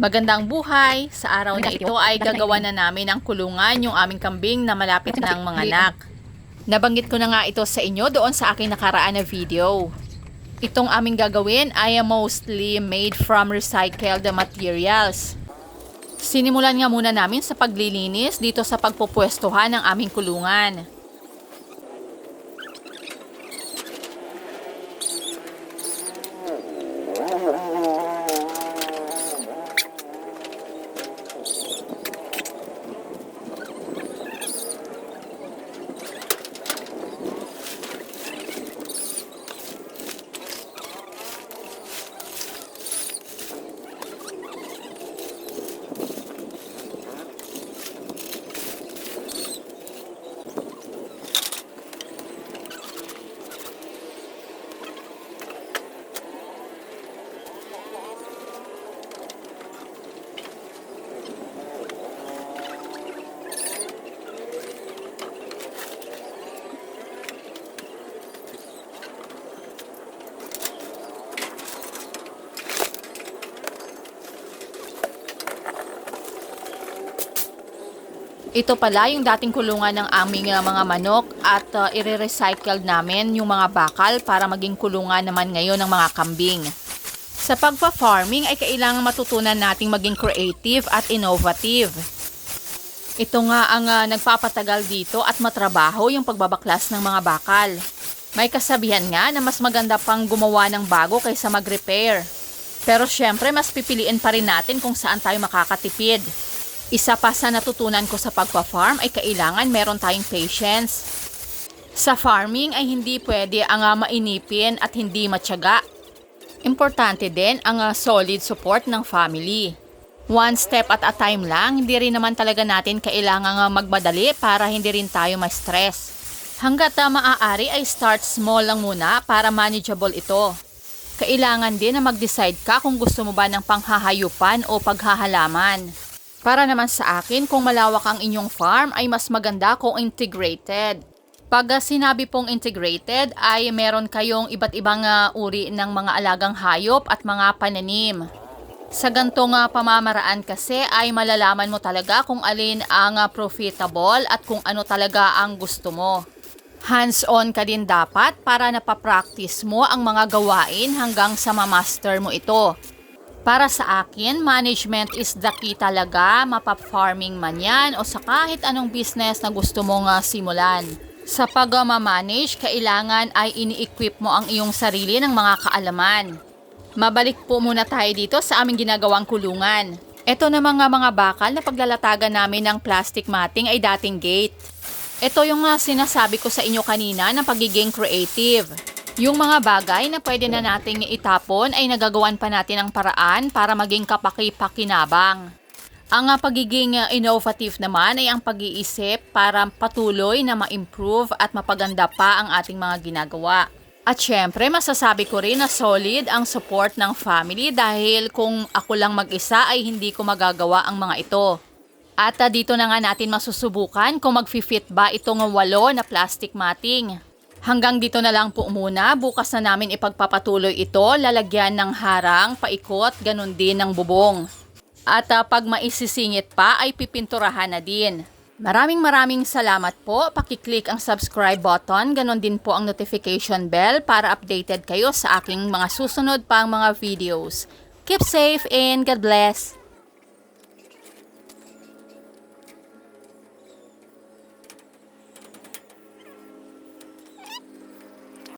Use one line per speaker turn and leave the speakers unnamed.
Magandang buhay! Sa araw na ito ay gagawa na namin ang kulungan yung aming kambing na malapit ng manganak. Nabanggit ko na nga ito sa inyo doon sa aking nakaraan na video. Itong aming gagawin ay mostly made from recycled materials. Sinimulan nga muna namin sa paglilinis dito sa pagpupwestuhan ng aming kulungan. Ito pala yung dating kulungan ng aming mga manok at ire-recycle namin yung mga bakal para maging kulungan naman ngayon ng mga kambing. Sa pagpa-farming ay kailangan matutunan nating maging creative at innovative. Ito nga ang nagpapatagal dito at matrabaho yung pagbabaklas ng mga bakal. May kasabihan nga na mas maganda pang gumawa ng bago kaysa mag-repair. Pero syempre mas pipiliin pa rin natin kung saan tayo makakatipid. Isa pa sa natutunan ko sa pagpa-farm ay kailangan meron tayong patience. Sa farming ay hindi pwede ang mainipin at hindi matyaga. Importante din ang solid support ng family. One step at a time lang, hindi rin naman talaga natin kailangang magmadali para hindi rin tayo ma-stress. Hanggat maaari ay start small lang muna para manageable ito. Kailangan din na mag-decide ka kung gusto mo ba ng panghahayupan o paghahalaman. Para naman sa akin, kung malawak ang inyong farm ay mas maganda kung integrated. Pag sinabi pong integrated ay meron kayong iba't ibang uri ng mga alagang hayop at mga pananim. Sa gantong pamamaraan kasi ay malalaman mo talaga kung alin ang profitable at kung ano talaga ang gusto mo. Hands-on ka din dapat para napapractice mo ang mga gawain hanggang sa ma-master mo ito. Para sa akin, management is the key talaga, mapa-farming man yan o sa kahit anong business na gusto mong simulan. Sa pag-manage, kailangan ay ini-equip mo ang iyong sarili ng mga kaalaman. Mabalik po muna tayo dito sa aming ginagawang kulungan. Ito na mga bakal na paglalatagan namin ng plastic matting ay dating gate. Ito yung sinasabi ko sa inyo kanina ng pagiging creative. Yung mga bagay na pwede na nating itapon ay nagagawan pa natin ng paraan para maging kapaki-pakinabang. Ang pagiging innovative naman ay ang pag-iisip para patuloy na ma-improve at mapaganda pa ang ating mga ginagawa. At syempre, masasabi ko rin na solid ang support ng family dahil kung ako lang mag-isa ay hindi ko magagawa ang mga ito. At dito na nga natin masusubukan kung mag-fit ba itong 8 na plastic matting. Hanggang dito na lang po muna, bukas na namin ipagpapatuloy ito, lalagyan ng harang, paikot, ganun din ng bubong. At pag maisisingit pa ay pipinturahan na din. Maraming salamat po, pakiclick ang subscribe button, ganun din po ang notification bell para updated kayo sa aking mga susunod pang mga videos. Keep safe and God bless!